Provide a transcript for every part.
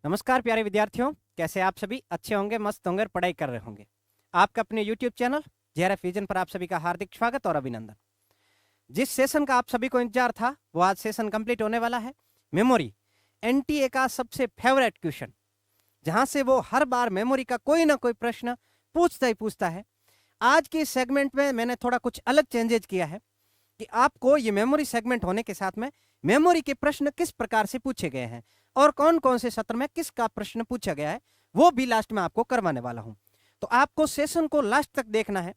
नमस्कार प्यारे विद्यार्थियों, कैसे आप सभी अच्छे होंगे, मस्त होंगे, पढ़ाई कर रहे होंगे। आपका अपने YouTube चैनल जेआरएफ विजन पर आप सभी का हार्दिक स्वागत और अभिनंदन। जिस सेशन का आप सभी को इंतजार था वो आज सेशन कंप्लीट होने वाला है। मेमोरी एनटीए का सबसे फेवरेट क्वेश्चन, जहां से वो हर बार मेमोरी का कोई ना कोई प्रश्न पूछता ही पूछता है। आज के सेगमेंट में मैंने थोड़ा कुछ अलग चेंजेज किया है कि आपको ये मेमोरी सेगमेंट होने के साथ में मेमोरी के प्रश्न किस प्रकार से पूछे गए हैं और कौन कौन से सत्र में किसका प्रश्न पूछा गया है वो भी लास्ट में आपको करवाने वाला हूं। तो आपको सेशन को लास्ट तक देखना है।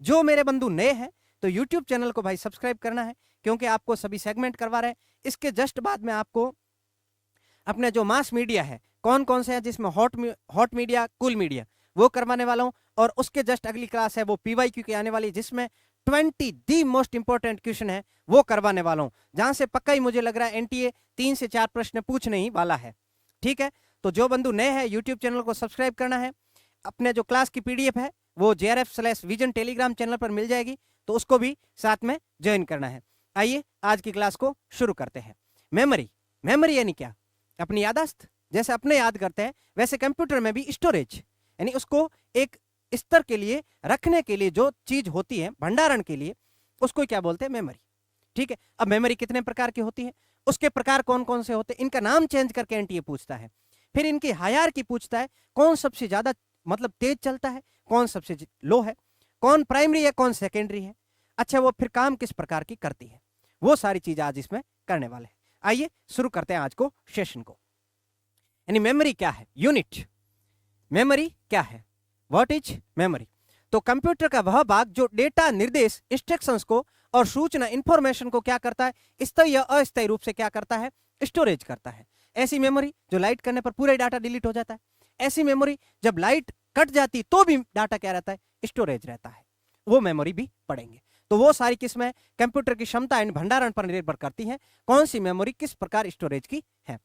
जो मेरे बंधु नए हैं तो यूट्यूब चैनल को भाई सब्सक्राइब करना है, क्योंकि आपको सभी सेगमेंट करवा रहे हैं। इसके जस्ट बाद में आपको अपने जो मास मीडिया है कौन कौन से है, जिसमें हॉट मीडिया, कूल मीडिया, वो करवाने वाला हूं। और उसके जस्ट अगली क्लास है वो पीवाईक्यू की आने वाली, जिसमें 20 दी मोस्ट इंपॉर्टेंट क्वेश्चन है वो करवाने वाला हूं, जहां से पक्का ही मुझे लग रहा है एनटीए 3 से 4 प्रश्न पूछने ही वाला है। ठीक है, तो जो बंधु नए हैं यूट्यूब चैनल को सब्सक्राइब करना है। अपने जो क्लास की पीडीएफ है वो JRF/विजन टेलीग्राम चैनल पर मिल जाएगी, तो उसको भी साथ में ज्वाइन करना है। आइए आज की क्लास को शुरू करते हैं। मेमोरी, मेमोरी यानी क्या? अपनी यादाश्त। जैसे अपने याद करते हैं वैसे कंप्यूटर में भी स्टोरेज, यानी उसको एक स्तर के लिए रखने के लिए जो चीज होती है भंडारण के लिए, उसको क्या बोलते हैं? मेमोरी। ठीक है, अब मेमोरी कितने प्रकार की होती है, उसके प्रकार कौन कौन से होते हैं, इनका नाम चेंज करके एनटीए पूछता है। फिर इनकी हायरार्की पूछता है, कौन सबसे ज्यादा मतलब तेज चलता है, कौन सबसे लो है, कौन प्राइमरी है, कौन सेकेंडरी है। अच्छा, वो फिर काम किस प्रकार की करती है, वो सारी चीज आज इसमें करने वाले हैं। आइए शुरू करते हैं आज को सेशन को। यानी मेमोरी क्या है? यूनिट। मेमोरी क्या है? What is memory? तो कंप्यूटर का वह भाग जो डेटा, निर्देश, इंस्ट्रक्शंस को और सूचना, इंफॉर्मेशन को क्या करता है, स्थायी या अस्थायी रूप से क्या करता है? स्टोरेज करता है। ऐसी मेमोरी जो लाइट करने पर पूरा डाटा डिलीट हो जाता है, ऐसी मेमोरी जब लाइट कट जाती तो भी डाटा क्या रहता है? स्टोरेज रहता है। वो मेमोरी भी पढ़ेंगे। तो वो सारी किस्में कंप्यूटर की क्षमता एंड भंडारण पर निर्भर करती हैं, कौन सी मेमोरी किस प्रकार स्टोरेज की है।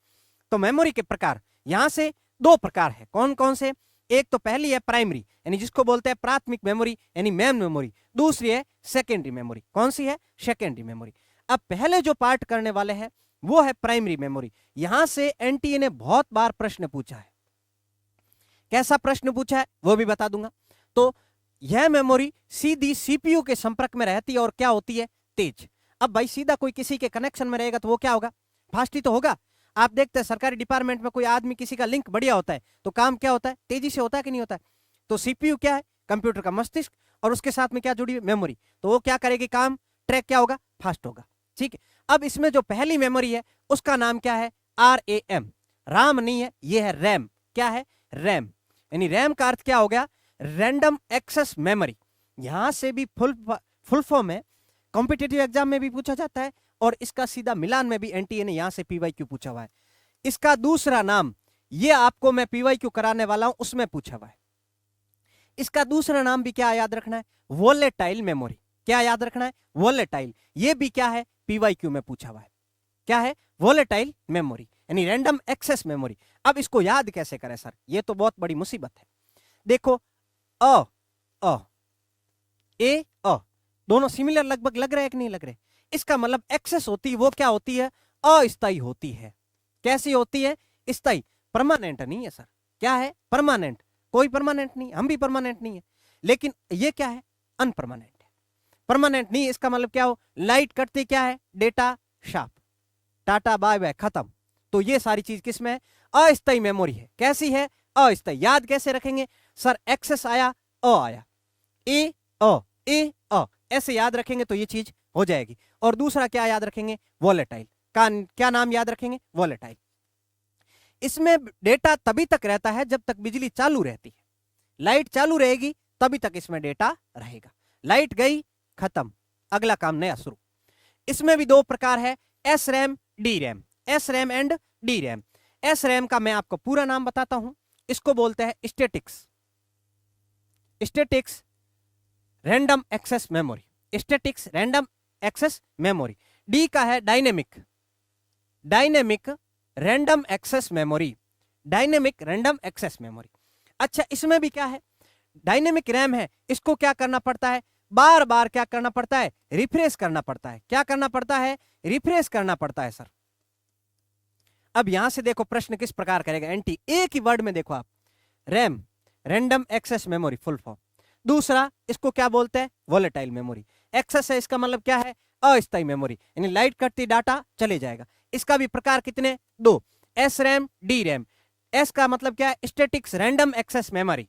तो मेमोरी के प्रकार यहां से 2 प्रकार है। कौन कौन से? एक तो पहली है प्राइमरी, यानी जिसको बोलते हैं प्राथमिक मेमोरी यानी मेन मेमोरी। दूसरी है सेकेंडरी मेमोरी। कौन सी है? Secondary memory. अब पहले जो पार्ट करने वाले हैं वो है प्राइमरी मेमोरी। यहां से एनटीए ने बहुत बार प्रश्न पूछा है। कैसा प्रश्न पूछा है वो भी बता दूंगा। तो यह मेमोरी सीधी सीपीयू के संपर्क में रहती है और क्या होती है? तेज। अब भाई सीधा कोई किसी के कनेक्शन में रहेगा तो वो क्या होगा? फास्ट ही तो होगा। आप देखते हैं सरकारी डिपार्टमेंट में कोई आदमी किसी का लिंक बढ़िया होता है तो काम क्या होता है? तेजी से होता है कि नहीं होता है? तो सीपीयू क्या है? कंप्यूटर का मस्तिष्क, और उसके साथ में क्या जुड़ी है? मेमोरी। तो वो क्या करेगी? काम ट्रैक क्या होगा? फास्ट होगा। ठीक है, अब इसमें जो पहली मेमोरी है उसका नाम क्या है? RAM। राम नहीं है, ये है रैम। क्या है? रैम। यानी रैम का अर्थ क्या हो गया? Random access memory. यहां से भी फुल फॉर्म है, कॉम्पिटिटिव एग्जाम में भी पूछा जाता है और इसका सीधा मिलान में भी एनटीए ने यहां से पीवाईक्यू पूछा हुआ है। इसका दूसरा नाम, ये आपको मैं पीवाईक्यू कराने वाला हूं उसमें पूछा हुआ है। इसका दूसरा नाम भी क्या याद रखना है? Volatile memory. क्या याद रखना है? वोलेटाइल। ये भी क्या है? पीवाईक्यू में पूछा हुआ है। क्या है? वोलेटाइल मेमोरी यानी रैंडम एक्सेस मेमोरी। अब इसको याद कैसे करें सर? ये तो बहुत बड़ी मुसीबत है। देखो, अ अ ए अ दोनों सिमिलर लगभग लग रहे हैं कि नहीं लग रहे? इसका मतलब एक्सेस होती है वो क्या होती है? अस्थायी होती है। कैसी होती है? स्थायी। परमानेंट नहीं है सर। क्या है? परमानेंट। कोई परमानेंट नहीं, हम भी परमानेंट नहीं है। लेकिन ये क्या है? अनपरमानेंट है। परमानेंट नहीं, इसका मतलब क्या हो? लाइट कटती क्या है? Data sharp, tata bye bye, खत्म। तो ये सारी चीज किसमें है? अस्थायी मेमोरी है। कैसी है? अस्थायी। याद कैसे रखेंगे सर? एक्सेस आया, अ आया, ए अ ऐसे याद रखेंगे तो ये चीज हो जाएगी। और दूसरा क्या याद रखेंगे? वोलेटाइल का क्या नाम याद रखेंगे? वोलेटाइल। इसमें डेटा तभी तक रहता है जब तक बिजली चालू रहती है। लाइट चालू रहेगी तभी तक इसमें डेटा रहेगा। लाइट गई, खत्म, अगला काम नया शुरू। इसमें भी 2 प्रकार है, S RAM, D RAM. S RAM and D RAM. S RAM का मैं आपको पूरा नाम बताता हूं। इसको बोलते हैं statics random access memory. Statics random access memory. D का है dynamic random access memory. Dynamic random access memory. अच्छा, इसमें भी क्या है? डायनेमिक रैम है, इसको क्या करना पड़ता है? बार बार क्या करना पड़ता है? रिफ्रेश करना पड़ता है। क्या करना पड़ता है? रिफ्रेश करना पड़ता है सर। अब यहां से देखो प्रश्न किस प्रकार करेगा एनटी, एक ही वर्ड में देखो आप, RAM, random access memory full form. दूसरा इसको क्या बोलते हैं, वोलेटाइल मेमोरी। एक्सेस है इसका मतलब क्या है, अस्थायी मेमोरी, यानी लाइट कटती डाटा चले जाएगा। इसका भी प्रकार कितने, दो, S RAM, D RAM. S का मतलब क्या है, स्टैटिक्स रैंडम एक्सेस मेमोरी,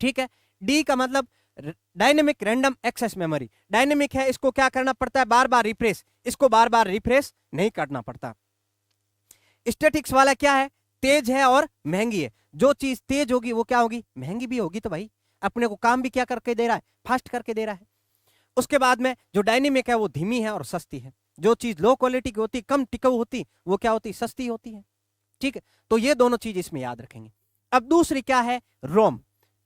ठीक है। डी का मतलब dynamic random access memory. Dynamic है, इसको क्या करना पड़ता है, बार बार रिफ्रेश, इसको बार बार रिफ्रेश नहीं करना पड़ता। स्टैटिक्स वाला क्या है, तेज है और महंगी है। जो चीज तेज होगी वो क्या होगी, महंगी भी होगी। तो भाई अपने को काम भी क्या करके दे रहा है, फास्ट करके दे रहा है। उसके बाद में जो डायनेमिक है वो धीमी है और सस्ती है। जो चीज लो क्वालिटी की होती, कम टिकाऊ होती, वो क्या होती, सस्ती होती है, ठीक है। तो ये दोनों चीज इसमें याद रखेंगे। अब दूसरी क्या है, रोम।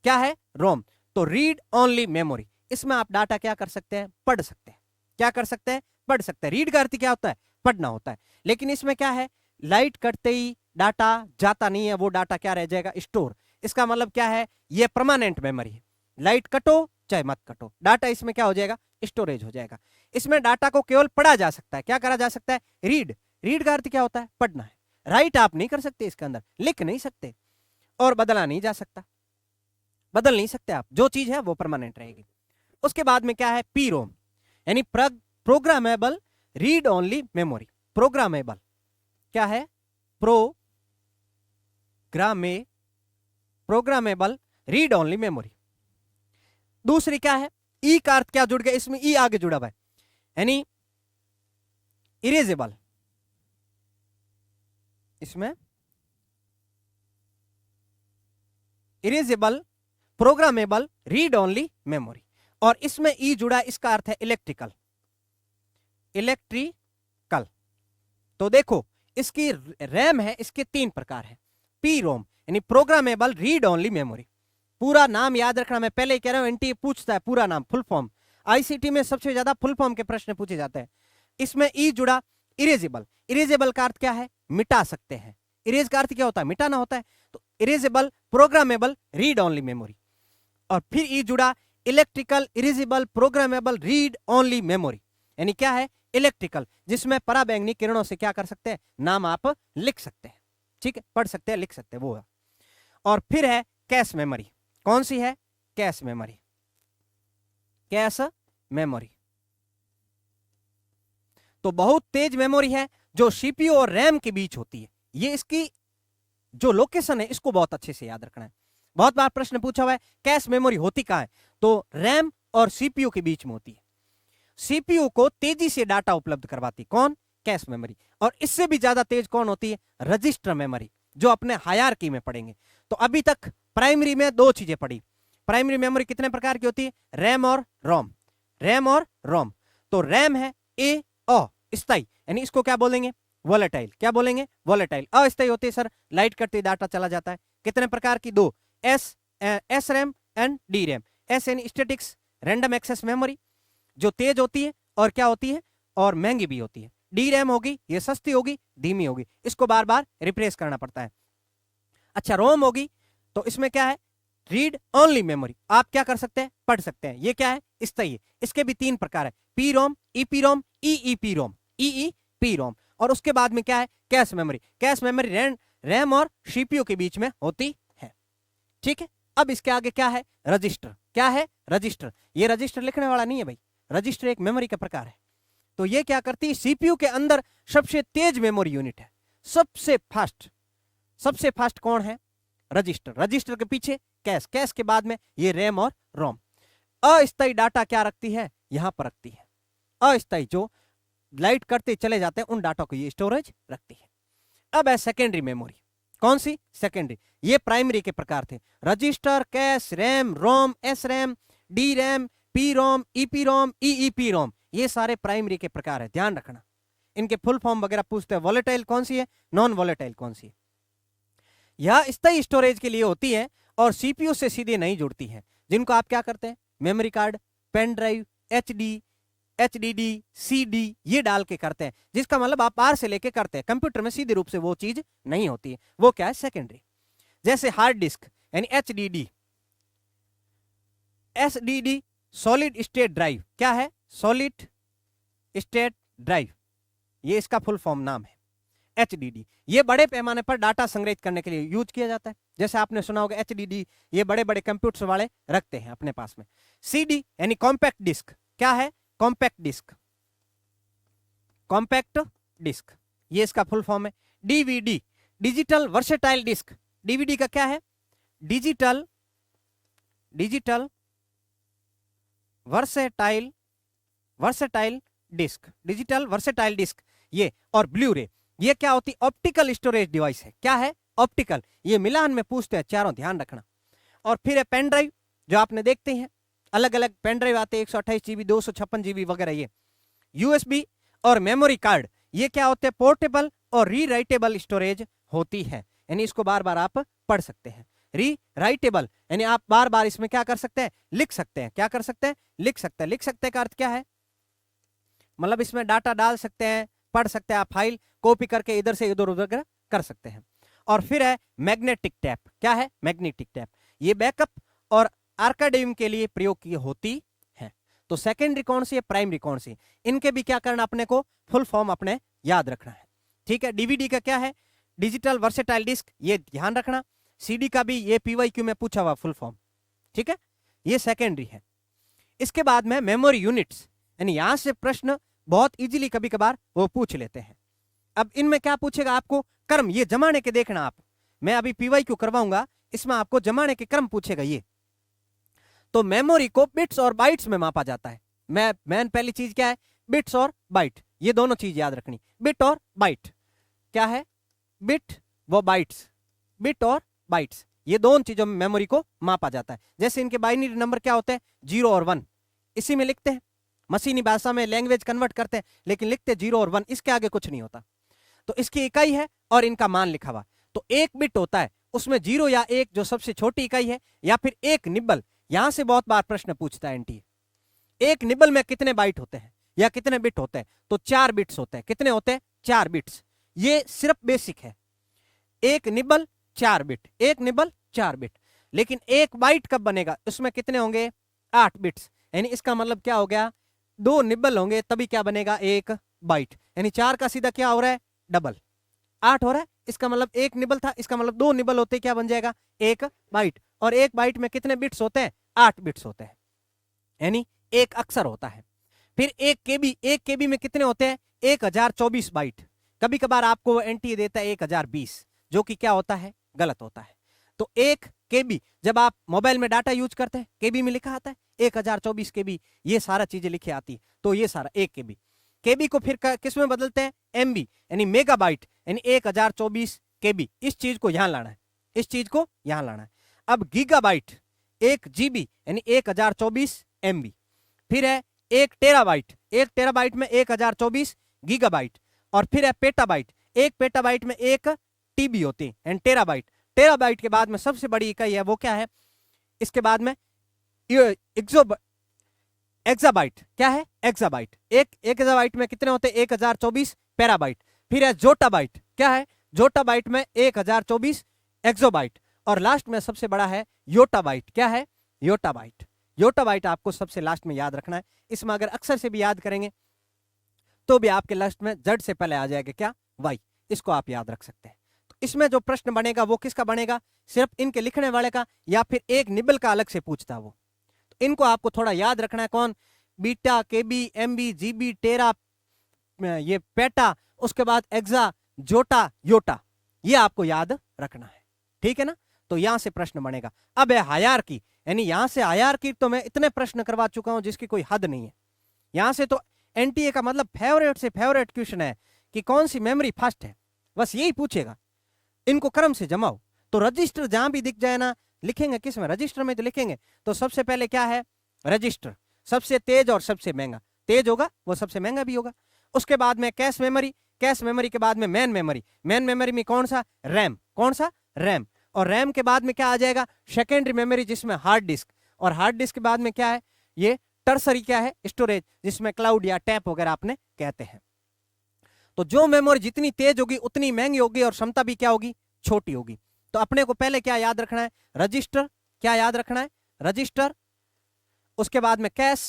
क्या है, रोम। तो रीड ओनली मेमोरी। इसमें आप डाटा क्या कर सकते हैं, पढ़ सकते हैं। क्या कर सकते हैं, पढ़ सकते हैं। रीड का अर्थ क्या होता है, पढ़ना होता है। लेकिन इसमें क्या है, लाइट कटते ही डाटा जाता नहीं है, वो डाटा क्या रह जाएगा, स्टोर। इसका मतलब क्या है, ये परमानेंट मेमोरी है। लाइट कटो चाहे मत कटो, डाटा इसमें क्या हो जाएगा, स्टोरेज हो जाएगा। इसमें डाटा को केवल पढ़ा जा सकता है। क्या करा जा सकता है, रीड। रीड का अर्थ क्या होता है, पढ़ना है। राइट आप नहीं कर सकते, इसके अंदर लिख नहीं सकते, और बदला नहीं जा सकता, बदल नहीं सकते आप। जो चीज है वो परमानेंट रहेगी। उसके बाद में क्या है, पी रोम, यानी programmable read only memory. Programmable क्या है, प्रोग्रामेबल रीड ओनली मेमोरी। दूसरी क्या है, ई का अर्थ क्या जुड़ गया, इसमें ई आगे जुड़ा हुआ है, यानी इरेजेबल। इसमें erasable programmable read only memory, और इसमें ई जुड़ा, इसका अर्थ है इलेक्ट्रिकल। इलेक्ट्रिकल। तो देखो इसकी रैम है, इसके तीन प्रकार है। पी रोम यानी प्रोग्रामेबल रीड ओनली मेमोरी। पूरा नाम याद रखना, मैं पहले ही कह रहा हूं, एनटीए पूछता है पूरा नाम, फुल फॉर्म। आईसीटी में सबसे ज्यादा फुल फॉर्म के प्रश्न पूछे जाते हैं। इसमें ई जुड़ा, इरेजेबल। इरेजेबल का अर्थ क्या है, मिटा सकते हैं। इरेज का अर्थ क्या होता है, मिटाना होता है। तो erasable programmable read only memory. और फिर ई जुड़ा, electrical erasable programmable read only memory, यानी क्या है, इलेक्ट्रिकल, जिसमें पराबैंगनी किरणों से क्या कर सकते हैं, नाम आप लिख सकते हैं, ठीक है, पढ़ सकते हैं, लिख सकते हैं, वो है। और फिर है कैश मेमोरी। कौन सी है, कैश मेमोरी। कैश मेमोरी तो बहुत तेज मेमोरी है, जो सीपीयू और रैम के बीच होती है। ये इसकी जो लोकेशन है, इसको बहुत अच्छे से याद रखना है। बहुत बार प्रश्न पूछा हुआ है, कैश मेमोरी होती कहां है, तो रैम और सीपीयू के बीच में होती है। सीपीयू को तेजी से डाटा उपलब्ध करवाती कौन, कैश मेमोरी। और इससे भी ज्यादा तेज कौन होती है, रजिस्टर मेमोरी, जो अपने हायरार्की में पढ़ेंगे। तो अभी तक प्राइमरी में दो चीजें पढ़ी। प्राइमरी मेमोरी कितने प्रकार की होती है, रैम और रोम। रैम और रोम। तो रैम है ए ओ स्थायी, यानी इसको क्या बोलेंगे, वोलेटाइल। क्या बोलेंगे, वोलेटाइल। अस्थायी होती है सर, लाइट कटती डाटा चला जाता है। कितने प्रकार की, दो, S RAM and D RAM. S यानी स्टैटिक्स रैंडम एक्सेस मेमोरी, जो तेज होती है और क्या होती है, और महंगी भी होती है। डी रैम होगी, ये सस्ती होगी, धीमी होगी, इसको बार बार रिप्लेस करना पड़ता है। अच्छा, रोम होगी, तो इसमें क्या है, रीड ओनली मेमोरी, आप क्या कर सकते हैं, पढ़ सकते हैं। ये क्या है, स्थायी। इसके भी तीन प्रकार है, P ROM, EP ROM, EEP रोम, ईईपी रोम। और उसके बाद में क्या है, cache memory. Cache memory RAM और सीपीयू के बीच में होती है, ठीक है। अब इसके आगे क्या है, रजिस्टर। क्या है, रजिस्टर। ये रजिस्टर लिखने वाला नहीं है भाई, रजिस्टर एक मेमोरी का प्रकार है। तो ये क्या करती है, सीपीयू के अंदर सबसे तेज मेमोरी यूनिट है, सबसे फास्ट कौन है, रजिस्टर। रजिस्टर के पीछे कैश, कैश के बाद में ये रैम और रोम। अस्थायी डाटा क्या रखती है, यहां पर रखती है। अस्थायी जो लाइट करते चले जाते हैं, उन डाटा को ये स्टोरेज रखती है। अब है सेकेंडरी मेमोरी। कौन सी, सेकेंडरी। ये प्राइमरी के प्रकार थे, register, cache, RAM, ROM, S RAM, D RAM, P ROM, EP ROM, EEP ROM. ये सारे प्राइमरी के प्रकार है, ध्यान रखना। इनके फुल फॉर्म वगैरह पूछते हैं। वोलेटाइल कौन सी है, नॉन वोलेटाइल कौन सी है। यह स्थायी स्टोरेज के लिए होती है और सीपीयू से सीधे नहीं जुड़ती है, जिनको आप क्या करते हैं, memory card, pen drive, HDD, CD ये डाल के करते हैं, जिसका मतलब आप बाहर से लेके करते हैं। कंप्यूटर में सीधे रूप से वो चीज नहीं होती है, वो क्या है, सेकेंडरी। जैसे हार्ड डिस्क यानी HDD, SDD solid state drive. क्या है, सॉलिड स्टेट ड्राइव, ये इसका फुल फॉर्म नाम है। HDD। ये बड़े पैमाने पर डाटा संग्रहित करने के लिए यूज किया जाता है। जैसे आपने सुना होगा HDD, ये बड़े बड़े कंप्यूटर वाले रखते हैं अपने पास में। CD यानी कॉम्पैक्ट डिस्क, क्या है? कॉम्पैक्ट डिस्क, कॉम्पैक्ट डिस्क, ये इसका फुल फॉर्म है। DVD digital versatile disc, DVD का क्या है? Digital versatile disc, digital versatile disc ये। और ब्लू रे, ये क्या होती? ऑप्टिकल स्टोरेज डिवाइस है। क्या है? ऑप्टिकल। ये मिलान में पूछते हैं चारों, ध्यान रखना। और फिर है पेन ड्राइव, जो आपने देखते हैं अलग अलग पेन ड्राइव आते हैं, 128 GB, 256 GB वगैरह। ये USB और मेमोरी कार्ड, ये क्या होते हैं? पोर्टेबल और रीराइटेबल स्टोरेज होती है, यानी इसको बार बार आप पढ़ सकते हैं। रीराइटेबल यानी आप बार बार इसमें क्या कर सकते हैं? लिख सकते हैं। क्या कर सकते हैं? लिख सकते हैं। लिख सकते हैं का अर्थ क्या है? मतलब इसमें डाटा डाल सकते हैं, पढ़ सकते हैं, आप फाइल कॉपी करके इधर से इधर उधर कर सकते हैं। और फिर है मैग्नेटिक टैप, क्या है? मैग्नेटिक टैप, ये बैकअप और आर्काइविंग के लिए प्रयोग की होती है। तो सेकेंडरी कौन सी है, प्राइमरी कौन सी? इनके भी क्या करना अपने को? फुल फॉर्म अपने याद रखना है। ठीक है। डीवीडी का क्या है? डिजिटल वर्सेटाइल डिस्क, ये ध्यान रखना। सीडी का भी ये पीवाईक्यू में पूछा हुआ फुल फॉर्म, ठीक है, ये सेकेंडरी है। इसके बाद में मेमोरी यूनिट्स, यानी यहां से प्रश्न बहुत इजीली कभी कभार वो पूछ लेते हैं। अब इनमें क्या पूछेगा आपको? क्रम, ये जमाने के देखना आप, मैं अभी पीवाईक्यू करवाऊंगा, इसमें आपको जमाने के क्रम पूछेगा ये। तो मेमोरी को बिट्स और बाइट्स में मापा जाता है। मैन पहली चीज क्या है? बिट्स और बाइट, ये दोनों चीज याद रखनी। बिट और बाइट क्या है? बिट व बाइट्स, बिट और बाइट्स, ये दोनों चीजों में मेमोरी को मापा जाता है। जैसे इनके बाइनरी नंबर क्या होते हैं? 0 और 1, इसी में लिखते हैं। मशीनी भाषा में लैंग्वेज कन्वर्ट करते हैं, लेकिन लिखते 0 और 1, इसके आगे कुछ नहीं होता। तो इसकी इकाई है और इनका मान लिखा हुआ। तो एक बिट होता है, उसमें 0 या 1 जो सबसे छोटी इकाई है, या फिर एक निब्बल। यहां से बहुत बार प्रश्न पूछता है एनटीए, एक निब्बल में कितने बाइट होते हैं या कितने बिट होते हैं? तो 4 बिट्स होते हैं। कितने होते हैं? 4 बिट्स। ये सिर्फ बेसिक है, एक निब्बल 4 बिट, एक निब्बल 4 बिट। लेकिन एक बाइट कब बनेगा? उसमें कितने होंगे? 8 बिट्स। यानी इसका मतलब क्या हो गया? 2 निब्बल होंगे तभी क्या बनेगा? एक बाइट। यानी 4 का सीधा क्या हो रहा है? डबल, 8 हो रहा है। इसका मतलब एक निब्बल था, इसका मतलब 2 निब्बल होते क्या बन जाएगा? एक बाइट। और एक बाइट में कितने बिट्स होते हैं? 8 बिट्स होते हैं, यानी एक अक्षर होता है। फिर एक केबी में कितने होते हैं? 1024 बाइट। कभी कभार आपको एनटीए देता है 1020, जो कि क्या होता है? गलत होता है। तो एक केबी, जब आप मोबाइल में डाटा यूज करते हैं, केबी में लिखा आता है 1024 केबी, ये सारा चीजें लिखी आती है। तो ये सारा एक केबी। केबी को फिर किस में बदलते हैं? एमबी, यानी मेगाबाइट, यानी 1024 केबी। इस चीज को यहां लाना है, इस चीज को यहां लाना है। अब गीगाबाइट, 1 जीबी, यानी 1024 एमबी। फिर है 1 टेराबाइट, 1 टेराबाइट में 1024 गीगाबाइट। और फिर है पेटाबाइट, 1 पेटाबाइट में 1 टीबी होती है, एंड टेराबाइट। टेराबाइट के बाद में सबसे बड़ी इकाई है वो क्या है? इसके बाद में एक्साबाइट, क्या है? एक्साबाइट। एक एक्साबाइट में कितने होते हैं? 1024 पेराबाइट। फिर है जोटाबाइट, क्या है? जोटाबाइट में 1024 एक्सोबाइट। और लास्ट में सबसे बड़ा है योटाबाइट, क्या है? योटाबाइट। योटाबाइट आपको सबसे लास्ट में याद रखना है। इसमें अगर अक्षर से भी याद करेंगे तो भी आपके लास्ट में जड़ से पहले आ जाएगा क्या? वाई। इसको आप याद रख सकते हैं। तो इसमें जो प्रश्न बनेगा वो किसका बनेगा? सिर्फ इनके लिखने वाले का, या फिर एक निबल का अलग से पूछता वो। तो इनको आपको थोड़ा याद रखना है। कौन? बीटा, केबी, एमबी, जीबी, टेरा, ये पेटा, उसके बाद एक्सा, जोटा, योटा, ये आपको याद रखना है। ठीक है ना? तो यहां से प्रश्न बनेगा। अब है हायरार्की, यानी यहां से हायरार्की तो मैं इतने प्रश्न करवा चुका हूं जिसकी कोई हद नहीं है। यहां से तो एनटीए का मतलब फेवरेट से फेवरेट क्वेश्चन है कि कौन सी मेमोरी फास्ट है, बस यही पूछेगा। इनको क्रम से जमाओ। तो रजिस्टर जहां भी दिख जाए ना, लिखेंगे किस में? रजिस्टर में तो लिखेंगे। तो सबसे पहले क्या है? रजिस्टर, सबसे तेज और सबसे महंगा। तेज होगा वो सबसे महंगा भी होगा। उसके बाद में कैश मेमोरी, कैश मेमोरी के बाद में मेन मेमोरी। मेन मेमोरी में कौन सा? रैम। कौन सा? रैम। और रैम के बाद में क्या आ जाएगा? सेकेंडरी मेमोरी, जिसमें हार्ड डिस्क। और हार्ड डिस्क के बाद में क्या है? ये टर्सरी, क्या है? स्टोरेज, जिसमें क्लाउड या टैप वगैरह आपने कहते हैं। तो जो मेमोरी जितनी तेज होगी उतनी महंगी होगी, और क्षमता भी क्या होगी? छोटी होगी। तो अपने को पहले क्या याद रखना है? रजिस्टर। क्या याद रखना है? रजिस्टर। उसके बाद में कैश,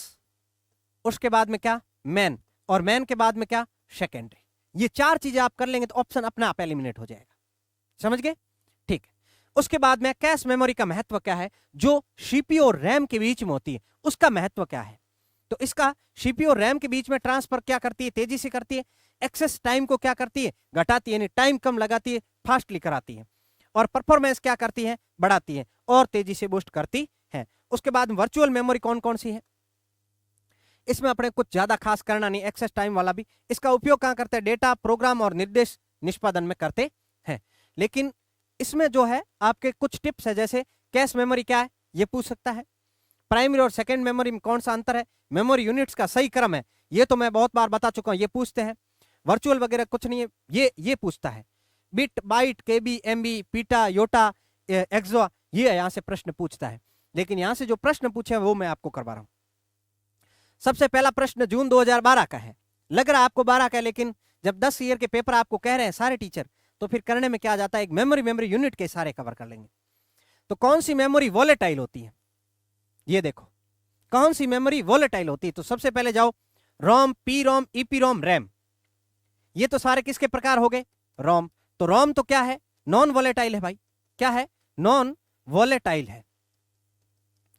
उसके बाद में क्या? मैन, और मैन के बाद में क्या? सेकेंडरी। ये 4 चीजें आप कर लेंगे तो ऑप्शन अपने आप एलिमिनेट हो जाएगा। समझ गए? ठीक है। उसके बाद में कैश मेमोरी का महत्व क्या है, जो सीपीयू और रैम के बीच में होती है उसका महत्व क्या है। तो इसका सीपीयू और रैम के बीच में ट्रांसफर क्या करती है, तेजी से करती है। एक्सेस टाइम को क्या करती है, घटाती है, यानी टाइम कम लगाती है, फास्टली कराती है। और परफॉर्मेंस क्या करती है, बढ़ाती है और तेजी से बूस्ट करती है। उसके बाद वर्चुअल मेमोरी कौन कौन सी है, इसमें अपने कुछ ज्यादा खास करना नहीं, एक्सेस टाइम वाला भी। इसका उपयोग कहां करते हैं, डेटा, प्रोग्राम और निर्देश निष्पादन में करते हैं। लेकिन इसमें जो है आपके कुछ टिप्स है, जैसे कैश मेमोरी क्या है ये पूछ सकता है, प्राइमरी और सेकेंड मेमोरी में कौन सा अंतर है, मेमोरी यूनिट्स का सही क्रम है, ये तो मैं बहुत बार बता चुका हूं, ये पूछते हैं। वर्चुअल वगैरह कुछ नहीं है, ये पूछता है। बिट, बाइट, केबी, एमबी, पीटा, योटा, एक्सो, ये यहां से प्रश्न पूछता है। लेकिन यहां से जो प्रश्न पूछे वो मैं आपको करवा रहा हूं। सबसे पहला प्रश्न जून 2012 का है। लग रहा है आपको 12 का है, लेकिन जब 10 ईयर के पेपर आपको कह रहे हैं सारे टीचर, तो फिर करने में क्या जाता है, एक मेमोरी यूनिट के सारे कवर कर लेंगे। तो कौन सी मेमोरी वॉलेटाइल होती है, ये देखो कौन सी मेमोरी वॉलेटाइल होती है। तो सबसे पहले जाओ, रोम, पी रोम, ईपी रोम, रैम, ये तो सारे किसके प्रकार हो गए, रोम। तो रोम तो क्या है, नॉन वॉलेटाइल है भाई। क्या है, नॉन वॉलेटाइल है।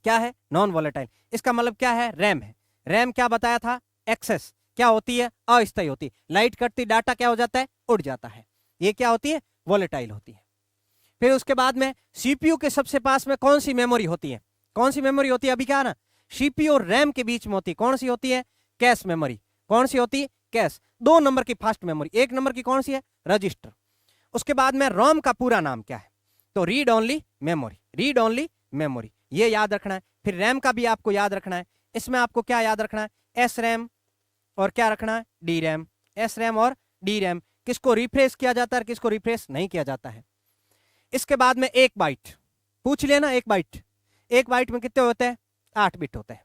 क्या है, नॉन वॉलेटाइल। इसका मतलब क्या है, रैम है। रैम क्या बताया था, एक्सेस क्या होती है, अस्थायी होती है। लाइट कटती डाटा क्या हो जाता है, उड़ जाता है। ये क्या होती है, वॉलेटाइल होती है। फिर उसके बाद में सीपीयू के सबसे पास में कौन सी मेमोरी होती है, कौन सी मेमोरी होती है, अभी क्या ना सीपीयू और रैम के बीच में होती है, कौन सी होती है, कैश मेमोरी। कौन सी होती है, कैश। 2 नंबर की फास्ट मेमोरी। 1 नंबर की कौन सी है, रजिस्टर। उसके बाद में रोम का पूरा नाम क्या है, तो read only memory, read only memory, ये याद रखना है। फिर रैम का भी आपको याद रखना है। इसमें आपको क्या याद रखना है, एस रैम और क्या रखना है, डी रैम। एस रैम और डी रैम, किसको रिफ्रेश किया जाता है, किसको रिफ्रेश नहीं किया जाता है। इसके बाद में 1 बाइट पूछ लेना, 1 बाइट, 1 बाइट में कितने होते हैं, 8 बिट होते हैं,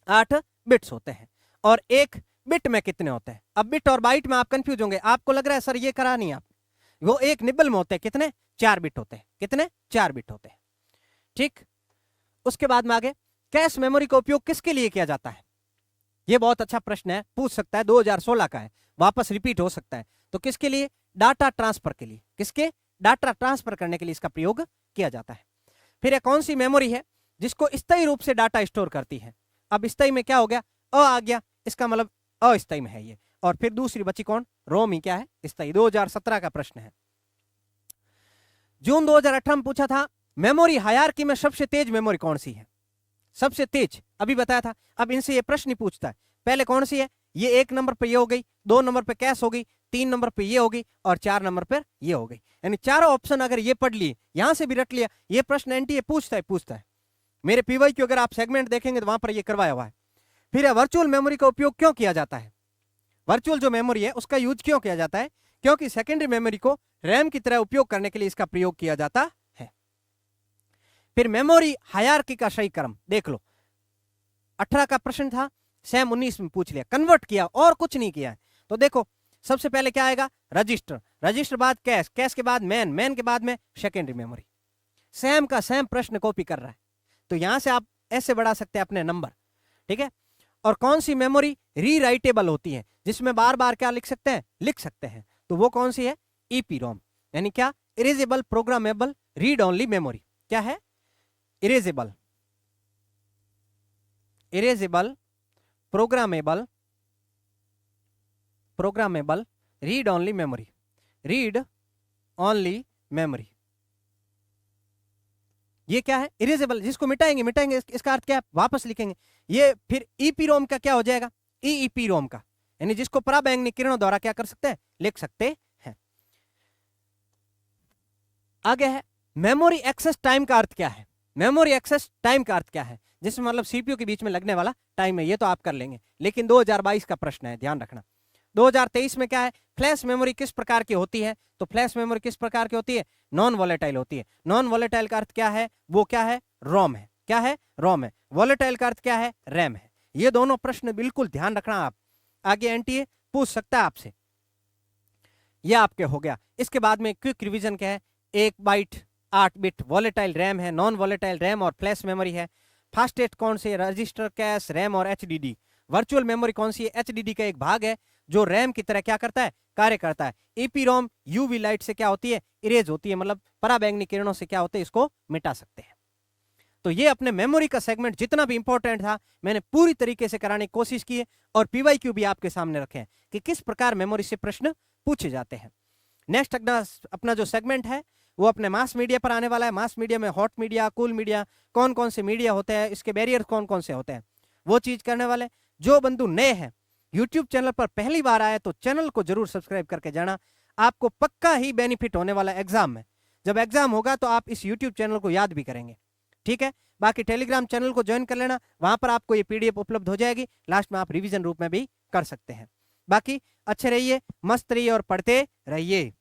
8 बिट्स होते हैं। और 1 बिट में कितने होते हैं। अब बिट और बाइट में आप कंफ्यूज होंगे, आपको लग रहा है सर ये करा नहीं आप, वो 1 निबल में होते हैं, कितने, 4 बिट होते हैं, कितने, 4 बिट होते हैं। ठीक। उसके बाद में आगे, कैश मेमोरी का उपयोग किसके लिए किया जाता है, ये बहुत अच्छा प्रश्न है, पूछ सकता है, 2016 का है, वापस रिपीट हो सकता है। तो किसके लिए, डाटा ट्रांसफर के लिए, किसके, डाटा ट्रांसफर करने के लिए इसका प्रयोग किया जाता है। फिर कौन सी मेमोरी है जिसको स्थायी रूप से डाटा स्टोर करती है। अब स्थायी में क्या हो गया, अ आ गया, इसका मतलब अस्थायी में है ये। और फिर दूसरी बची कौन, रोम ही क्या है, स्थायी। 2017 का प्रश्न है। जून 2018 में पूछा था, मेमोरी हायरार्की में सबसे तेज मेमोरी कौन सी है, सबसे तेज, अभी बताया था। अब इनसे ये प्रश्न ही पूछता है, पहले कौन सी है, ये 1 नंबर पे ये हो गई, 2 नंबर पे कैश हो गई, 3 नंबर पे ये हो गई और 4 नंबर पर ये हो गई। यानी चारों ऑप्शन अगर ये पढ़ लिए, यहां से भी रट लिया, ये प्रश्न एनटीए पूछता है। मेरे पीवाई की अगर आप सेगमेंट देखेंगे तो वहां पर ये करवाया हुआ है। फिर वर्चुअल मेमोरी का उपयोग क्यों किया जाता है, वर्चुअल जो मेमोरी है उसका यूज क्यों किया जाता है, क्योंकि सेकेंडरी मेमोरी को रैम की तरह उपयोग करने के लिए इसका प्रयोग किया जाता है। फिर मेमोरी हायरार्की का सही क्रम देख लो, 18 का प्रश्न था, सैम 19 में पूछ लिया, कन्वर्ट किया और कुछ नहीं किया है। तो देखो सबसे पहले क्या आएगा, रजिस्टर, रजिस्टर बाद कैश, कैश के बाद मैन, मैन के बाद में सेकेंडरी मेमोरी। सैम का सैम प्रश्न कॉपी कर रहा है, तो यहां से आप ऐसे बढ़ा सकते हैं अपने नंबर। ठीक है। और कौन सी मेमोरी रीराइटेबल होती है, जिसमें बार बार क्या लिख सकते हैं, लिख सकते हैं, तो वो कौन सी है, ईपी रोम, यानी क्या, erasable programmable read only memory. क्या है, erasable, erasable programmable, programmable read only memory, read only memory. ये क्या है, इरेजेबल, जिसको मिटाएंगे मिटाएंगे, इसका अर्थ क्या है, वापस लिखेंगे। ये फिर ईपी रोम का क्या हो जाएगा, ईईपी रोम का, यानी जिसको पराबैंगनी किरणों द्वारा क्या कर सकते हैं, लिख सकते हैं। आगे है, मेमोरी एक्सेस टाइम का अर्थ क्या है, मेमोरी एक्सेस टाइम का अर्थ क्या है, जिसमें मतलब सीपीयू के बीच में लगने वाला टाइम है, ये तो आप कर लेंगे, लेकिन 2022 का प्रश्न है, ध्यान रखना। 2023 में क्या है, फ्लैश मेमोरी किस प्रकार की होती है, तो फ्लैश मेमोरी किस प्रकार की होती है, नॉन वॉलेटाइल होती है। नॉन वॉलेटाइल का अर्थ क्या है, वो क्या है, रोम है। क्या है, रोम है। वॉलेटाइल का अर्थ क्या है, रैम है। ये दोनों प्रश्न बिल्कुल ध्यान रखना, आप आगे एनटीए पूछ सकता है आपसे। ये आपके हो गया। इसके बाद में क्विक रिवीजन क्या है, 1 बाइट 8 बिट वॉलेटाइल रैम है, नॉन वॉलेटाइल रैम और फ्लैश मेमोरी है। फास्टेस्ट कौन से, रजिस्टर, कैश, रैम और एचडीडी। वर्चुअल मेमोरी कौन सी है? एचडीडी का एक भाग है जो रैम की तरह क्या करता है, कार्य करता है। ईपीरोम यूवी लाइट से क्या होती है, इरेज होती है, मतलब पराबैंगनी किरणों से क्या होते हैं, इसको मिटा सकते हैं। तो ये अपने मेमोरी का सेगमेंट जितना भी इंपॉर्टेंट था मैंने पूरी तरीके से कराने की कोशिश की है, और पीवाईक्यू भी आपके सामने रखे हैं कि किस प्रकार मेमोरी से प्रश्न पूछे जाते हैं। नेक्स्ट अपना जो सेगमेंट है वो अपने मास मीडिया पर आने वाला है। मास मीडिया में हॉट मीडिया, कूल मीडिया, कौन कौन से मीडिया होते हैं, इसके बैरियर कौन कौन से होते हैं, वो चीज करने वाले। जो बंधु नए हैं, यूट्यूब चैनल पर पहली बार आए तो चैनल को जरूर सब्सक्राइब करके जाना, आपको पक्का ही बेनिफिट होने वाला एग्जाम में। जब एग्जाम होगा तो आप इस यूट्यूब चैनल को याद भी करेंगे, ठीक है। बाकी टेलीग्राम चैनल को ज्वाइन कर लेना, वहां पर आपको ये पीडीएफ उपलब्ध हो जाएगी, लास्ट में आप रिवीजन रूप में भी कर सकते हैं। बाकी अच्छे रहिए, मस्त रहिए और पढ़ते रहिए।